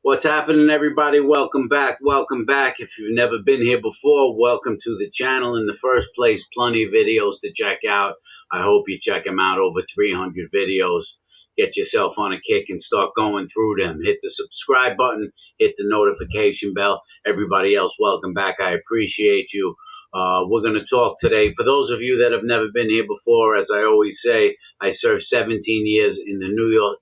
What's happening, everybody? Welcome back. Welcome back. If you've never been here before, welcome to the channel in the first place. Plenty of videos to check out. I hope you check them out. Over 300 videos. Get yourself on a kick and start going through them. Hit the subscribe button. Hit the notification bell. Everybody else, welcome back. I appreciate you. We're going to talk today. For those of you that have never been here before, as I always say, I served 17 years in the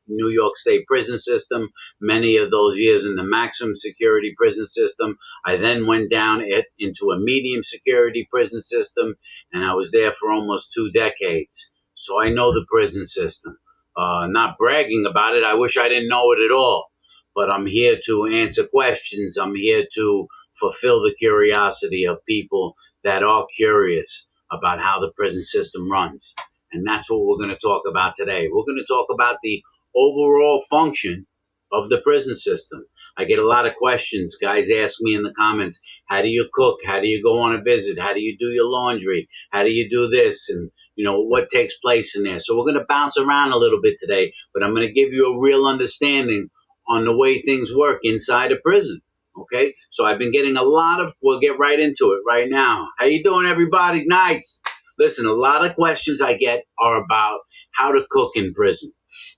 New York State prison system. Many of those years in the maximum security prison system. I then went down into a medium security prison system, and I was there for almost 2 decades. So I know the prison system. Not bragging about it. I wish I didn't know it at all. But I'm here to answer questions. I'm here to fulfill the curiosity of people that are curious about how the prison system runs. And that's what we're going to talk about today. We're going to talk about the overall function of the prison system. I get a lot of questions. Guys ask me in the comments, how do you cook? How do you go on a visit? How do you do your laundry? How do you do this? And, what takes place in there? So we're going to bounce around a little bit today, but I'm going to give you a real understanding on the way things work inside a prison. Okay? So I've been getting we'll get right into it right now. How you doing, everybody? Nice. Listen, a lot of questions I get are about how to cook in prison.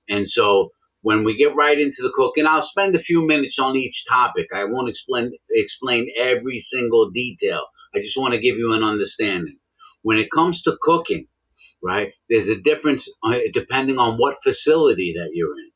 And so when we get right into the cooking, I'll spend a few minutes on each topic. I won't explain every single detail. I just want to give you an understanding. When it comes to cooking, right, there's a difference depending on what facility that you're in.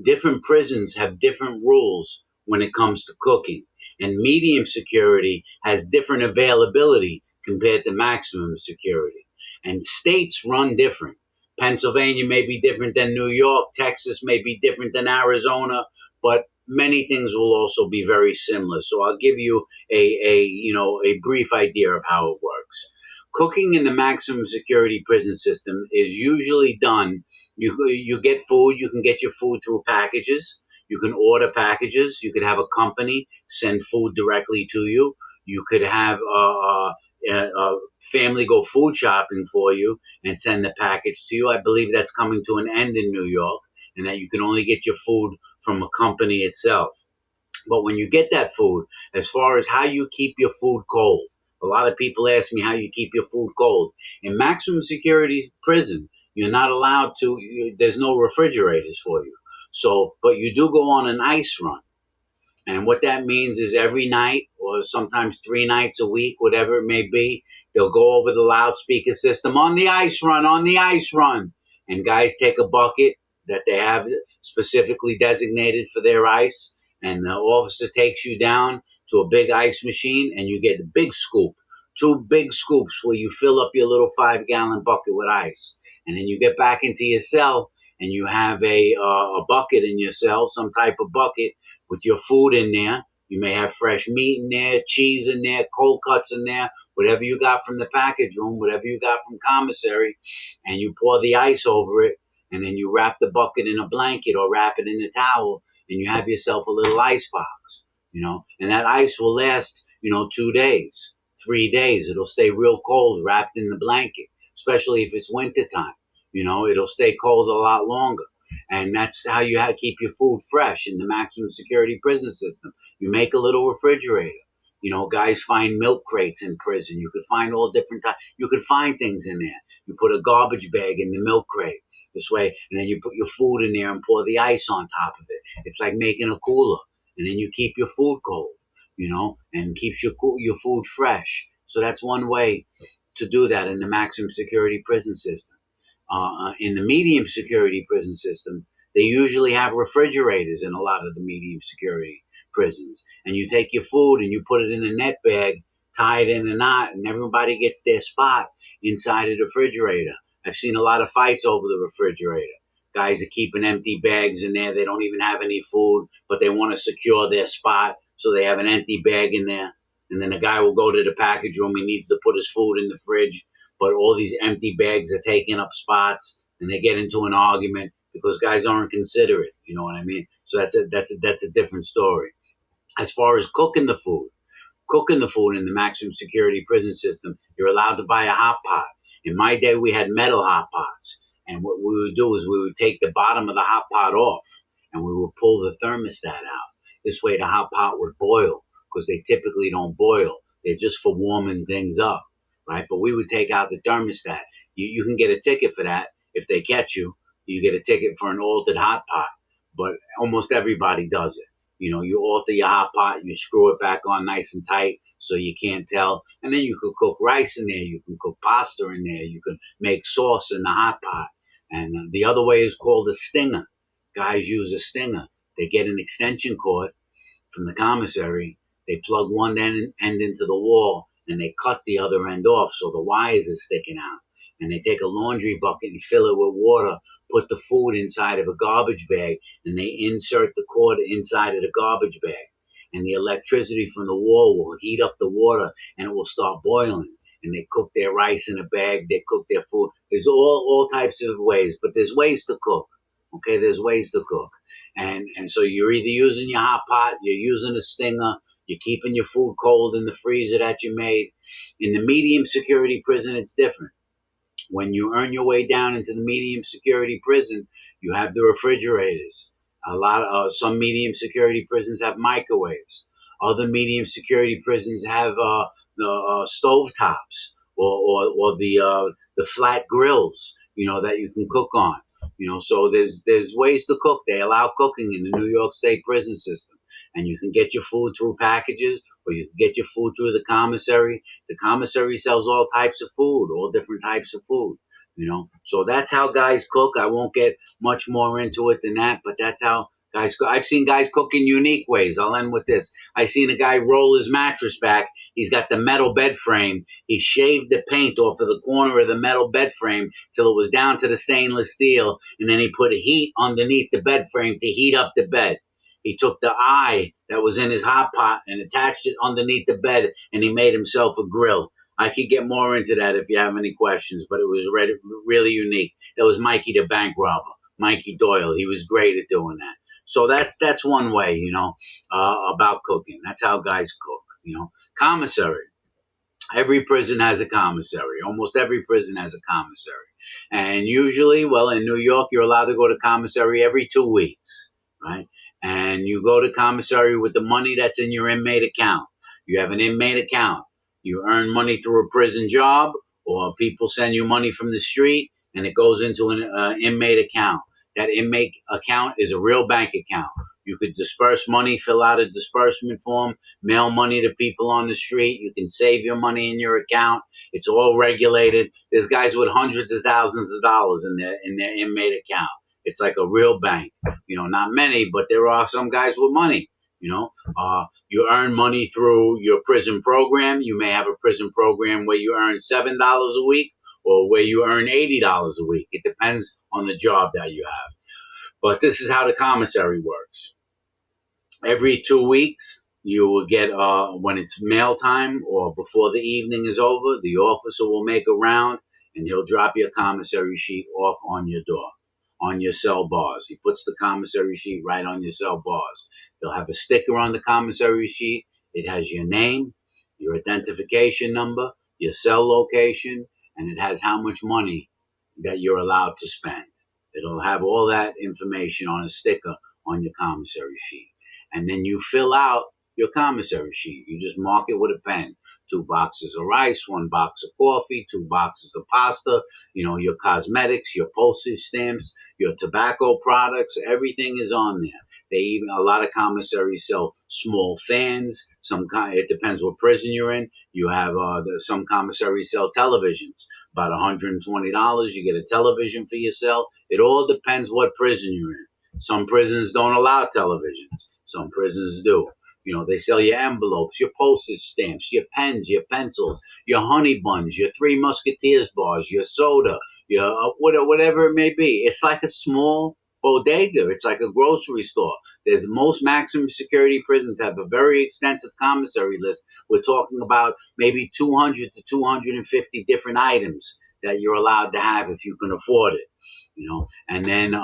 Different prisons have different rules when it comes to cooking. And medium security has different availability compared to maximum security. And states run different. Pennsylvania may be different than New York. Texas may be different than Arizona, but many things will also be very similar. So I'll give you a brief idea of how it works. Cooking in the maximum security prison system is usually done. You get food. You can get your food through packages. You can order packages. You could have a company send food directly to you. You could have a family go food shopping for you and send the package to you. I believe that's coming to an end in New York, and that you can only get your food from a company itself. But when you get that food, as far as how you keep your food cold, a lot of people ask me how you keep your food cold. In maximum security prison, you're not allowed to, there's no refrigerators for you. So, but you do go on an ice run. And what that means is every night, or sometimes 3 nights a week, whatever it may be, they'll go over the loudspeaker system, on the ice run, on the ice run. And guys take a bucket that they have specifically designated for their ice, and the officer takes you down to a big ice machine, and you get a big scoop, 2 big scoops where you fill up your little 5-gallon bucket with ice. And then you get back into your cell, and you have a bucket in your cell, some type of bucket with your food in there. You may have fresh meat in there, cheese in there, cold cuts in there, whatever you got from the package room, whatever you got from Commissary, and you pour the ice over it, and then you wrap the bucket in a blanket or wrap it in a towel, and you have yourself a little ice box, and that ice will last, 2 days, 3 days. It'll stay real cold wrapped in the blanket, especially if it's wintertime. It'll stay cold a lot longer. And that's how you have to keep your food fresh in the maximum security prison system. You make a little refrigerator. Guys find milk crates in prison. You could find all different types. You could find things in there. You put a garbage bag in the milk crate this way, and then you put your food in there and pour the ice on top of it. It's like making a cooler. And then you keep your food cold, and keeps your food fresh. So that's one way to do that in the maximum security prison system. In the medium security prison system, they usually have refrigerators in a lot of the medium security prisons. And you take your food and you put it in a net bag, tie it in a knot, and everybody gets their spot inside of the refrigerator. I've seen a lot of fights over the refrigerator. Guys are keeping empty bags in there. They don't even have any food, but they want to secure their spot, so they have an empty bag in there. And then the guy will go to the package room. He needs to put his food in the fridge, but all these empty bags are taking up spots, and they get into an argument because guys aren't considerate. You know what I mean? So that's a different story. As far as cooking the food in the maximum security prison system, you're allowed to buy a hot pot. In my day, we had metal hot pots, and what we would do is we would take the bottom of the hot pot off, and we would pull the thermostat out. This way the hot pot would boil, because they typically don't boil. They're just for warming things up, right? But we would take out the thermostat. You can get a ticket for that if they catch you. You get a ticket for an altered hot pot, but almost everybody does it. You alter your hot pot, you screw it back on nice and tight so you can't tell. And then you could cook rice in there, you can cook pasta in there, you can make sauce in the hot pot. And the other way is called a stinger. Guys use a stinger. They get an extension cord from the commissary. They plug one end into the wall and they cut the other end off so the wires are sticking out. And they take a laundry bucket and fill it with water, put the food inside of a garbage bag, and they insert the cord inside of the garbage bag. And the electricity from the wall will heat up the water and it will start boiling. And they cook their rice in a bag, they cook their food. There's all types of ways, but there's ways to cook. Okay, there's ways to cook. And so you're either using your hot pot, you're using a stinger, you're keeping your food cold in the freezer that you made. In the medium security prison, it's different. When you earn your way down into the medium security prison, you have the refrigerators. Some medium security prisons have microwaves. Other medium security prisons have the stove tops or the flat grills, that you can cook on. So there's ways to cook. They allow cooking in the New York State prison system, and you can get your food through packages, or you can get your food through the commissary. The commissary sells all types of food, all different types of food. So that's how guys cook. I won't get much more into it than that, but that's how guys cook. I've seen guys cook in unique ways. I'll end with this. I seen a guy roll his mattress back. He's got the metal bed frame. He shaved the paint off of the corner of the metal bed frame till it was down to the stainless steel, and then he put a heat underneath the bed frame to heat up the bed. He took the eye that was in his hot pot and attached it underneath the bed, and he made himself a grill. I could get more into that if you have any questions, but it was really unique. That was Mikey the bank robber, Mikey Doyle. He was great at doing that. So that's one way, about cooking. That's how guys cook. Commissary. Every prison has a commissary. Almost every prison has a commissary. And usually, well, in New York, you're allowed to go to commissary every 2 weeks, right? And you go to commissary with the money that's in your inmate account. You have an inmate account. You earn money through a prison job, or people send you money from the street, and it goes into an inmate account. That inmate account is a real bank account. You could disperse money, fill out a disbursement form, mail money to people on the street. You can save your money in your account. It's all regulated. There's guys with hundreds of thousands of dollars in their inmate account. It's like a real bank. Not many, but there are some guys with money. You earn money through your prison program. You may have a prison program where you earn $7 a week, or where you earn $80 a week. It depends on the job that you have. But this is how the commissary works. Every 2 weeks, you will get, when it's mail time or before the evening is over, the officer will make a round and he'll drop your commissary sheet off on your door, on your cell bars. He puts the commissary sheet right on your cell bars. They'll have a sticker on the commissary sheet. It has your name, your identification number, your cell location, and it has how much money that you're allowed to spend. It'll have all that information on a sticker on your commissary sheet. And then you fill out your commissary sheet. You just mark it with a pen. 2 boxes of rice, 1 box of coffee, 2 boxes of pasta, your cosmetics, your postage stamps, your tobacco products, everything is on there. A lot of commissaries sell small fans. It depends what prison you're in. You have some commissaries sell televisions. About $120, you get a television for your cell. It all depends what prison you're in. Some prisons don't allow televisions. Some prisons do. They sell your envelopes, your postage stamps, your pens, your pencils, your honey buns, your 3 Musketeers bars, your soda, your whatever it may be. It's like a small bodega. It's like a grocery store. Most maximum security prisons have a very extensive commissary list. We're talking about maybe 200 to 250 different items that you're allowed to have if you can afford it. And then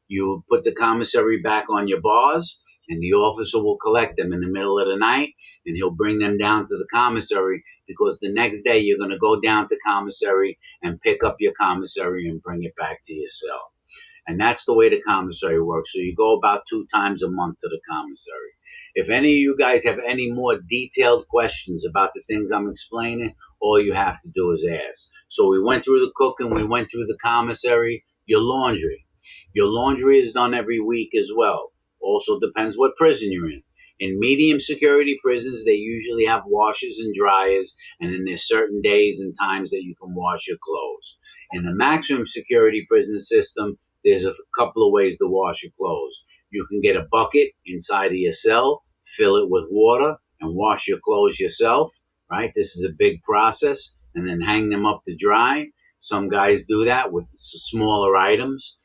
you put the commissary back on your bars, and the officer will collect them in the middle of the night, and he'll bring them down to the commissary, because the next day you're going to go down to commissary and pick up your commissary and bring it back to your cell. And that's the way the commissary works. So you go about 2 times a month to the commissary. If any of you guys have any more detailed questions about the things I'm explaining, all you have to do is ask. So we went through the cooking, we went through the commissary, your laundry. Your laundry is done every week as well. Also depends what prison you're in. In medium security prisons, they usually have washers and dryers, and then there's certain days and times that you can wash your clothes. In the maximum security prison system, there's a couple of ways to wash your clothes. You can get a bucket inside of your cell, fill it with water, and wash your clothes yourself, right? This is a big process, and then hang them up to dry. Some guys do that with smaller items,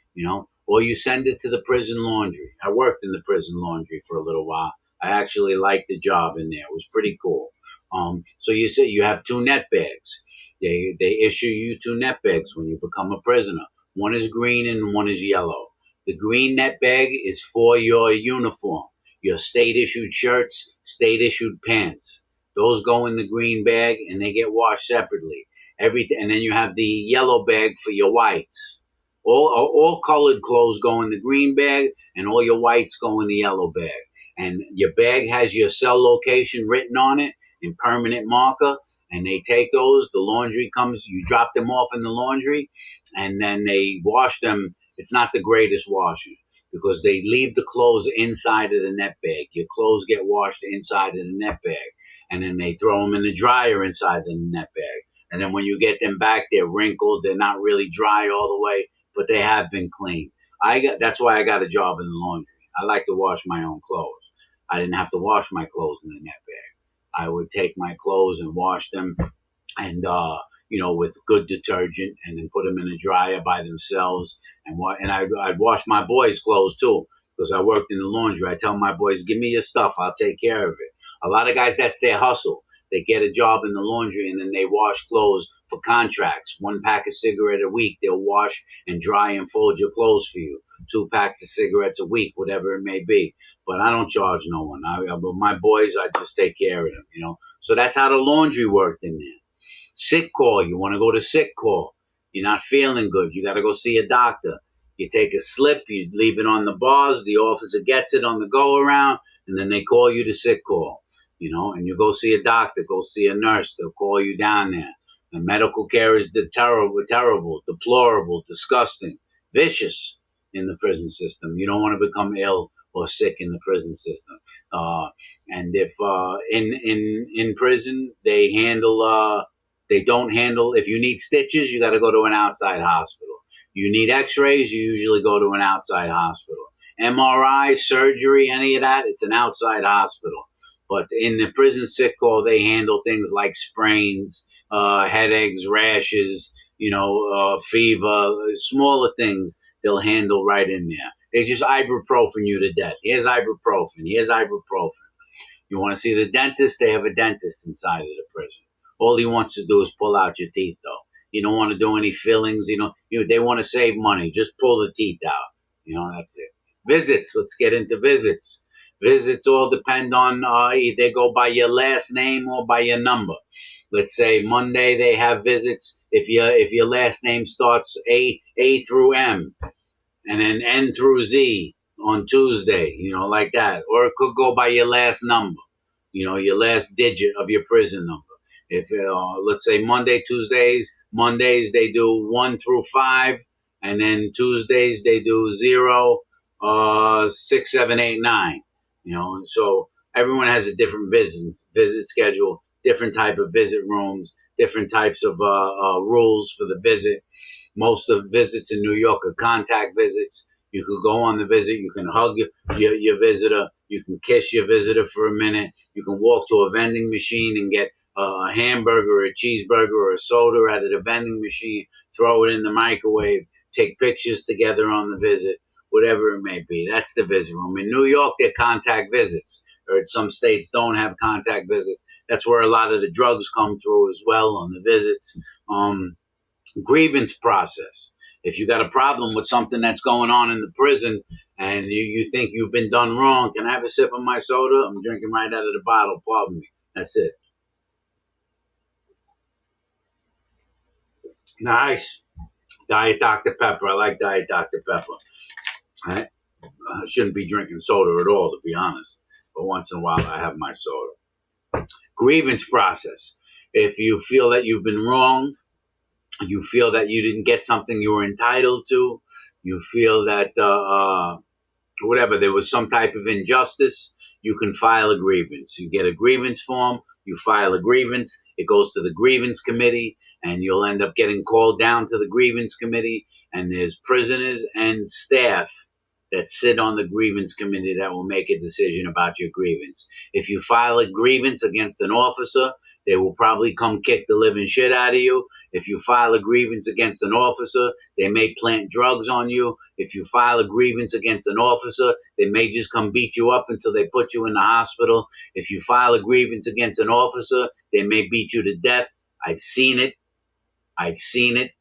or you send it to the prison laundry. I worked in the prison laundry for a little while. I actually liked the job in there. It was pretty cool. So you say you have 2 net bags. They issue you 2 net bags when you become a prisoner. One is green and one is yellow. The green net bag is for your uniform, your state-issued shirts, state-issued pants. Those go in the green bag and they get washed separately. And then you have the yellow bag for your whites. All colored clothes go in the green bag, and all your whites go in the yellow bag. And your bag has your cell location written on it in permanent marker, and they take those. The laundry comes, you drop them off in the laundry, and then they wash them. It's not the greatest washing because they leave the clothes inside of the net bag. Your clothes get washed inside of the net bag, and then they throw them in the dryer inside the net bag. And then when you get them back, they're wrinkled. They're not really dry all the way, but they have been cleaned. That's why I got a job in the laundry. I like to wash my own clothes. I didn't have to wash my clothes in the net bag. I would take my clothes and wash them, and with good detergent, and then put them in a dryer by themselves. And I'd wash my boys' clothes too, because I worked in the laundry. I tell my boys, give me your stuff, I'll take care of it. A lot of guys, that's their hustle. They get a job in the laundry and then they wash clothes for contracts. 1 pack of cigarette a week, they'll wash and dry and fold your clothes for you. 2 packs of cigarettes a week, whatever it may be. But I don't charge no one. But my boys, I just take care of them. So that's how the laundry worked in there. Sick call. You want to go to sick call. You're not feeling good. You got to go see a doctor. You take a slip, you leave it on the bars, the officer gets it on the go around, and then they call you to sick call. And you go see a doctor, go see a nurse. They'll call you down there. The medical care is terrible, deplorable, disgusting, vicious in the prison system. You don't want to become ill or sick in the prison system. And if in prison they don't handle. If you need stitches, you got to go to an outside hospital. You need X-rays, you usually go to an outside hospital. MRI, surgery, any of that, it's an outside hospital. But in the prison sick call, they handle things like sprains, headaches, rashes, fever, smaller things they'll handle right in there. They just ibuprofen you to death. Here's ibuprofen. Here's ibuprofen. You want to see the dentist? They have a dentist inside of the prison. All he wants to do is pull out your teeth, though. You don't want to do any fillings. They want to save money. Just pull the teeth out. That's it. Visits. Let's get into visits. Visits all depend on, they go by your last name or by your number. Let's say Monday they have visits. If your last name starts A through M, and then N through Z on Tuesday, like that. Or it could go by your last number, your last digit of your prison number. If, let's say Mondays they do 1 through 5, and then Tuesdays they do 0, 6, 7, 8, 9. So everyone has a different visit schedule, different type of visit rooms, different types of rules for the visit. Most of the visits in New York are contact visits. You could go on the visit. You can hug your visitor. You can kiss your visitor for a minute. You can walk to a vending machine and get a hamburger or a cheeseburger or a soda out of the vending machine, throw it in the microwave, take pictures together on the visit, whatever it may be. That's the visit room. In New York, they're contact visits. Or some states don't have contact visits. That's where a lot of the drugs come through as well on the visits. Grievance process. If you got a problem with something that's going on in the prison and you think you've been done wrong, can I have a sip of my soda? I'm drinking right out of the bottle. Pardon me. That's it. Nice. Diet Dr. Pepper. I like Diet Dr. Pepper. I shouldn't be drinking soda at all, to be honest. but once in a while I have my soda. Grievance process. If you feel that you've been wronged, you feel that you didn't get something you were entitled to, you feel that whatever, there was some type of injustice, you can file a grievance. You get a grievance form, you file a grievance, it goes to the grievance committee, and you'll end up getting called down to the grievance committee, and there's prisoners and staff that sit on the grievance committee that will make a decision about your grievance. If you file a grievance against an officer, they will probably come kick the living shit out of you. If you file a grievance against an officer, they may plant drugs on you. If you file a grievance against an officer, they may just come beat you up until they put you in the hospital. If you file a grievance against an officer, they may beat you to death. I've seen it. I've seen it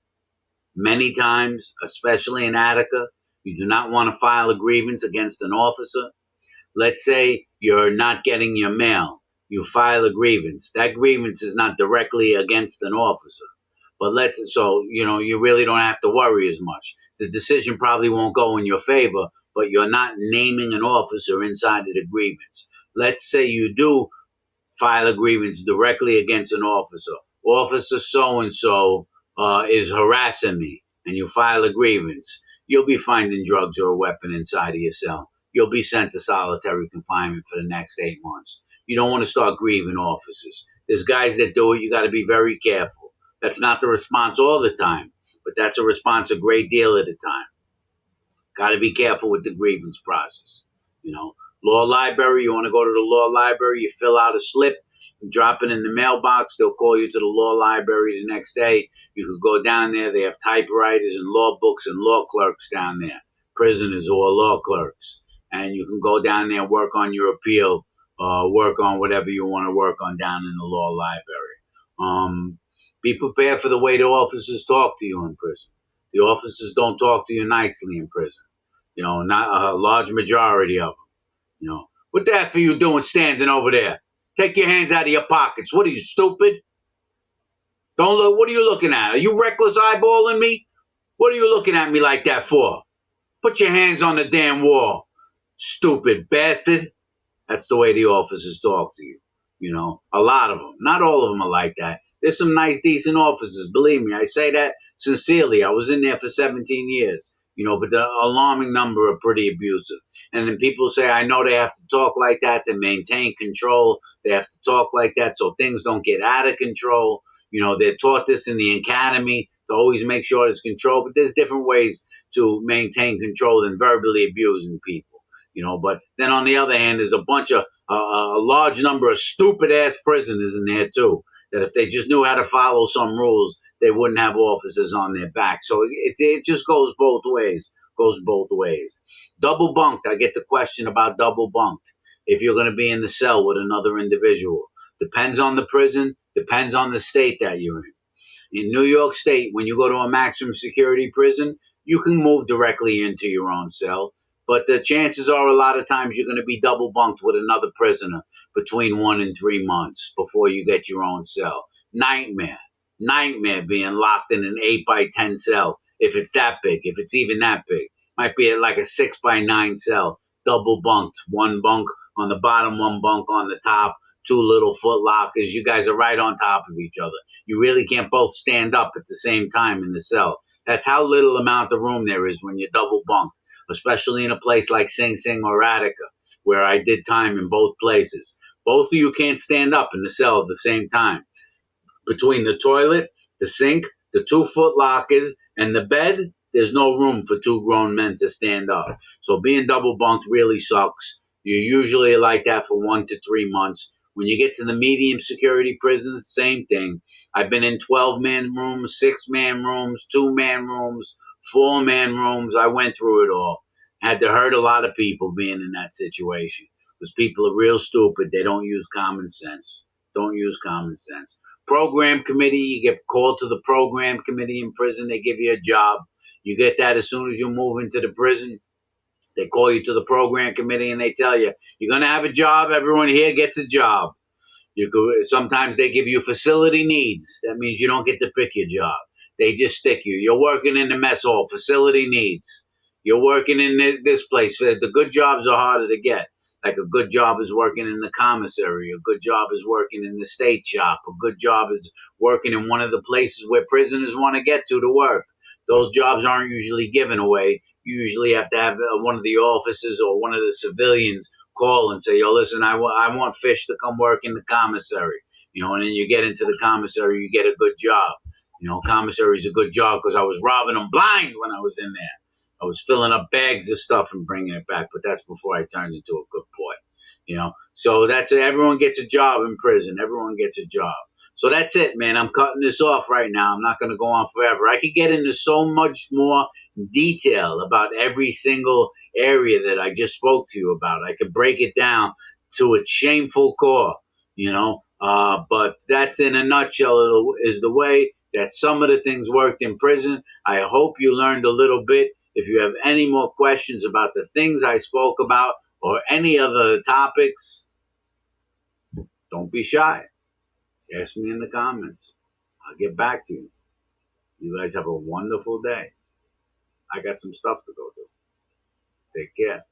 many times, especially in Attica. You do not want to file a grievance against an officer. Let's say you're not getting your mail. You file a grievance. That grievance is not directly against an officer. But you really don't have to worry as much. The decision probably won't go in your favor, but you're not naming an officer inside of the grievance. Let's say you do file a grievance directly against an officer. Officer so-and-so is harassing me, and you file a grievance. You'll be finding drugs or a weapon inside of your cell. You'll be sent to solitary confinement for the next 8 months. You don't want to start grieving officers. There's guys that do it. You got to be very careful. That's not the response all the time, but that's a response a great deal of the time. Got to be careful with the grievance process. Law library, you want to go to the law library, you fill out a slip, drop it in the mailbox, they'll call you to the law library the next day. You could go down there, they have typewriters and law books and law clerks down there, prisoners who are law clerks. And you can go down there and work on your appeal, work on whatever you want to work on down in the law library. Be prepared for the way the officers talk to you in prison. The officers don't talk to you nicely in prison. Not a large majority of them. What the F are you doing standing over there? Take your hands out of your pockets. What are you, stupid? Don't look. What are you looking at? Are you reckless eyeballing me? What are you looking at me like that for? Put your hands on the damn wall, stupid bastard. That's the way the officers talk to you. A lot of them. Not all of them are like that. There's some nice, decent officers. Believe me, I say that sincerely. I was in there for 17 years. But the alarming number are pretty abusive. And then people say, I know they have to talk like that to maintain control. They have to talk like that so things don't get out of control. They're taught this in the academy to always make sure there's control. But there's different ways to maintain control than verbally abusing people. But then on the other hand, there's a bunch of, a large number of stupid ass prisoners in there too, that if they just knew how to follow some rules, they wouldn't have officers on their back. So it just goes both ways, Double bunked. I get the question about double bunked. If you're going to be in the cell with another individual, depends on the prison, depends on the state that you're in. In New York State, when you go to a maximum security prison, you can move directly into your own cell. But the chances are a lot of times you're going to be double bunked with another prisoner between 1 and 3 months before you get your own cell. Nightmare being locked in an 8x10 cell. If it's that big, if it's even that big, might be like a 6x9 cell, double bunked, one bunk on the bottom, one bunk on the top, 2 little foot lockers. You guys are right on top of each other. You really can't both stand up at the same time in the cell. That's how little amount of room there is when you're double bunked, especially in a place like Sing Sing or Attica, where I did time in both places. Both of you can't stand up in the cell at the same time. Between the toilet, the sink, the 2 foot lockers, and the bed, there's no room for 2 grown men to stand up. So being double bunked really sucks. You're usually like that for 1 to 3 months. When you get to the medium security prisons, same thing. I've been in 12-man rooms, 6-man rooms, 2-man rooms, 4-man rooms. I went through it all. Had to hurt a lot of people being in that situation because people are real stupid. They don't use common sense. Program committee, you get called to the program committee in prison. They give you a job. You get that as soon as you move into the prison. They call you to the program committee and they tell you, you're going to have a job. Everyone here gets a job. Sometimes they give you facility needs. That means you don't get to pick your job. They just stick you. You're working in the mess hall, facility needs. You're working in this place. The good jobs are harder to get. Like a good job is working in the commissary, a good job is working in the state shop, a good job is working in one of the places where prisoners want to get to work. Those jobs aren't usually given away. You usually have to have one of the officers or one of the civilians call and say, yo, listen, I want Fish to come work in the commissary. And then you get into the commissary, you get a good job. Commissary is a good job because I was robbing them blind when I was in there. I was filling up bags of stuff and bringing it back, but that's before I turned into a good boy. So that's it. Everyone gets a job in prison. Everyone gets a job. So that's it, man. I'm cutting this off right now. I'm not going to go on forever. I could get into so much more detail about every single area that I just spoke to you about. I could break it down to its shameful core, but that's in a nutshell is the way that some of the things worked in prison. I hope you learned a little bit. If you have any more questions about the things I spoke about or any other topics, don't be shy. Ask me in the comments. I'll get back to you. You guys have a wonderful day. I got some stuff to go do. Take care.